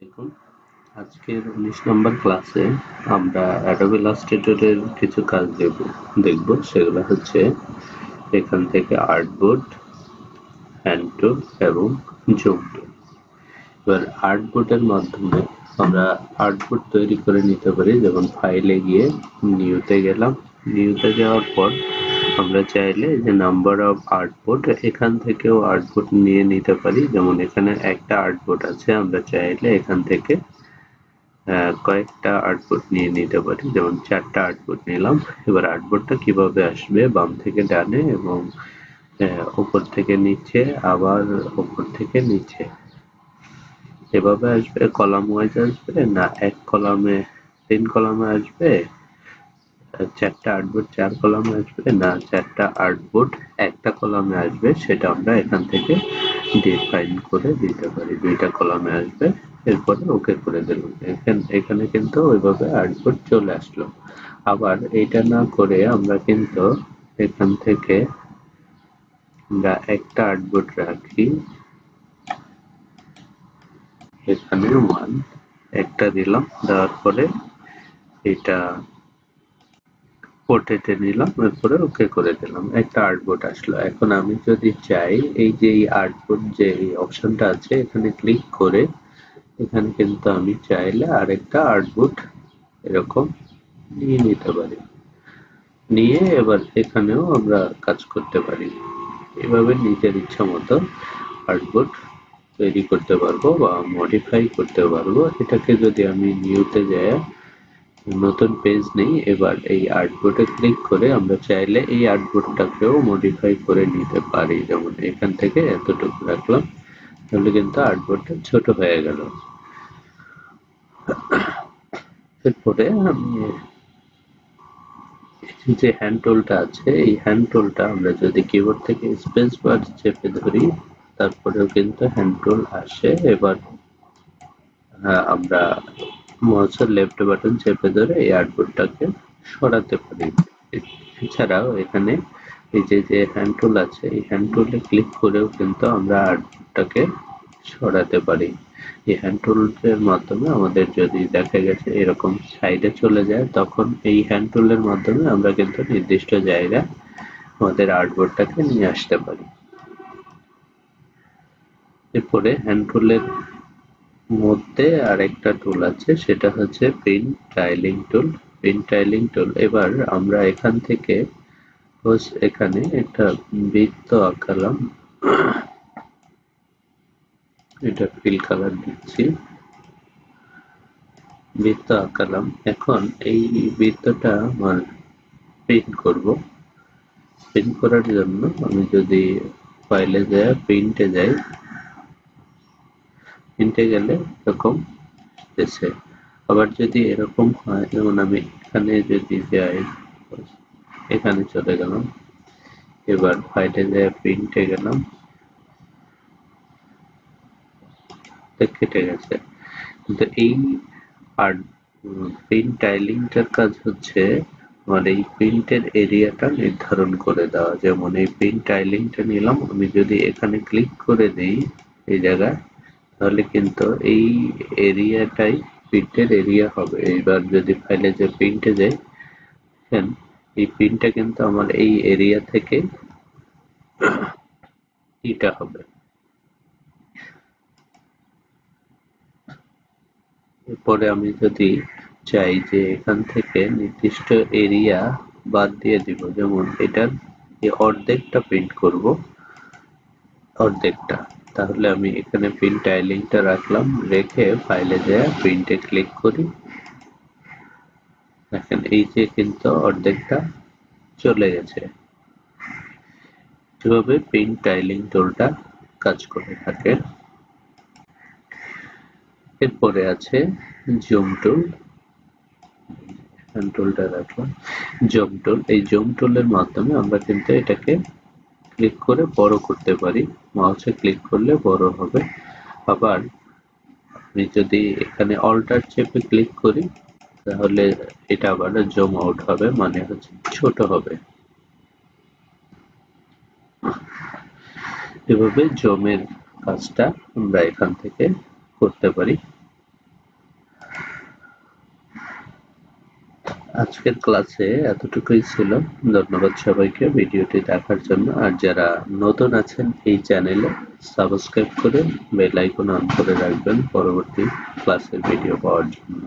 দেখুন, আজকের 19 নম্বর ক্লাসে আমরা Adobe Illustrator এর কিছু কাজ দেখব। সেগুলো হচ্ছে এখান থেকে আর্টবোর্ড, হ্যান্ড টুল এবং জুম টুল। এবার আর্টবোর্ডের মাধ্যমে আমরা আর্টবোর্ড তৈরি করে নিতে পারি। যেমন ফাইলে গিয়ে নিউতে গেলাম, নিউতে যাওয়ার পর আমরা চাইলে যে নাম্বার অফ আর্টবোর্ড এখান থেকেও আর্টবোর্ড নিয়ে নিতে পারি। যেমন এখানে একটা আর্টবোর্ড আছে, আমরা চাইলে এখান থেকে কয়েকটা আর্টবোর্ড নিয়ে নিতে পারি। যেমন 4টা আর্টবোর্ড নিলাম। এবার আর্টবোর্ডটা কিভাবে আসবে, বাম থেকে ডানে এবং উপর থেকে নিচে, আবার উপর থেকে নিচে এভাবে আসবে। কলাম ওয়াইজ আসবে না এক কলামে 3 কলামে আসবে, 4টা আর্টবোর্ড 4 কলামে আসবে না 4টা আর্টবোর্ড একটা কলামে আসবে, সেটা আমরা এখান থেকে ডিফাইন করে দিতে পারি। 2টা কলামে আসবে, এরপরে ওকে করে দিলাম। এখানে কিন্তু ওইভাবে আর্টবোর্ড চলে আসলো। আবার এটা না করে আমরা কিন্তু এখান থেকে আমরা একটা আর্টবোর্ড রাখি, এখানে 1 একটা দিলাম, দেওয়ার পরে এটা পোর্ট্রেটে নিলাম, এরপরে ওকে করে দিলাম, একটা আর্টবোর্ড আসলো। এখন আমি যদি চাই এই যে এই আর্টবোর্ড যে এই অপশনটা আছে, এখানে ক্লিক করে এখানে কিন্তু আমি চাইলে আরেকটা আর্টবোর্ড এরকম নিয়ে নিতে পারি। নিয়ে এবার এখানেও আমরা কাজ করতে পারি। এভাবে নিজের ইচ্ছা মতো আর্টবোর্ড তৈরি করতে পারবো বা মডিফাই করতে পারবো। এটাকে যদি আমি নিউতে যাই, নতুন পেজ নেই, এবার এই আর্টবোর্ডে ক্লিক করে আমরা চাইলে এই আর্টবোর্ডটাকেও মডিফাই করে নিতে পারি। যেমন এখান থেকে এতটুকু রাখলাম, তাহলে কিন্তু আর্টবোর্ডটা ছোট হয়ে গেল। এরপরে আমি যে হ্যান্ড টুলটা আছে, এই হ্যান্ড টুলটা আমরা যদি কিবোর্ড থেকে স্পেস বার চেপে ধরি, তারপরেও কিন্তু হ্যান্ড টুল আসে। এবার আমরা মাউসের লেফট বাটন চেপে ধরে এই আর্টবোর্ডটাকে সরাতে পারি। এছাড়াও এখানে এই যে হ্যান্ড টুল আছে, এই হ্যান্ড টুলে ক্লিক করেও কিন্তু আমরা আর্টবোর্ডটাকে সরাতে পারি। এই হ্যান্ড টুলের মাধ্যমে আমাদের যদি দেখা গেছে এরকম সাইডে চলে যায়, তখন এই হ্যান্ড টুলের মাধ্যমে আমরা কিন্তু নির্দিষ্ট জায়গায় আমাদের আর্টবোর্ডটাকে নিয়ে আসতে পারি। এরপরে হ্যান্ড টুলের মধ্যে আরেকটা টুল আছে, সেটা হচ্ছে পিন টাইলিং টুল। পিন টাইলিং টুল, এবার আমরা এখান থেকে এখানে একটা বৃত্ত আঁকালাম, এটা ফিল কালার দিচ্ছি, বৃত্ত আঁকালাম। এখন এই বৃত্তটা আমার প্রিন্ট করব। প্রিন্ট করার জন্য আমি যদি ফাইলে যাই, প্রিন্টে যাই, প্রিন্টে গেলে এরকম এসে, আবার যদি এরকম হয়, যেমন আমি এখানে যদি যাই, এখানে চলে গেলাম, এবার ফাইলে যাই, প্রিন্টে গেলাম, কেটে গেছে। কিন্তু এই আর প্রিন্ট টাইলিংটার কাজ হচ্ছে আমার এই প্রিন্টের এরিয়াটা নির্ধারণ করে দেওয়া। যেমন এই প্রিন্ট টাইলিংটা নিলাম, আমি যদি এখানে ক্লিক করে দিই এই জায়গায়, তাহলে কিন্তু এই এরিয়াটাই প্রিন্টের এরিয়া হবে। এবার যদি ফাইলে যে প্রিন্টে যাই, এই প্রিন্টটা কিন্তু আমার এই এরিয়া থেকে এটা হবে। এরপরে আমি যদি চাই যে এখান থেকে নির্দিষ্ট এরিয়া বাদ দিয়ে দিব, যেমন এটার এই অর্ধেকটা প্রিন্ট করব, অর্ধেকটা, তাহলে আমি এখানে প্রিন্ট টাইলিংটা রাখলাম, রেখে ফাইলে যায় প্রিন্টে ক্লিক করি, দেখেন এই যে কিন্তু অর্ধেকটা চলে গেছে। এভাবে প্রিন্ট টাইলিং টুলটা কাজ করে থাকে। এরপরে আছে জুম টুল, টুলটা রাখলাম, জুম টুল। এই জুম টুলের মাধ্যমে আমরা কিন্তু এটাকে ক্লিক করে বড় করতে পারি, মাউসে ক্লিক করলে বড় হবে। আবার আমি যদি এখানে অল্টার চেপে ক্লিক করি, তাহলে এটা আবার জুম আউট হবে, মানে হচ্ছে ছোট হবে। এভাবে জুমের কাজটা আমরা এখান থেকে করতে পারি। আজকের ক্লাসে এতটুকুই ছিল। ধন্যবাদ সবাইকে ভিডিওটি দেখার জন্য। আর যারা নতুন আছেন এই চ্যানেলে, সাবস্ক্রাইব করে বেল আইকন অন করে রাখবেন পরবর্তী ক্লাসের ভিডিও পাওয়ার জন্য।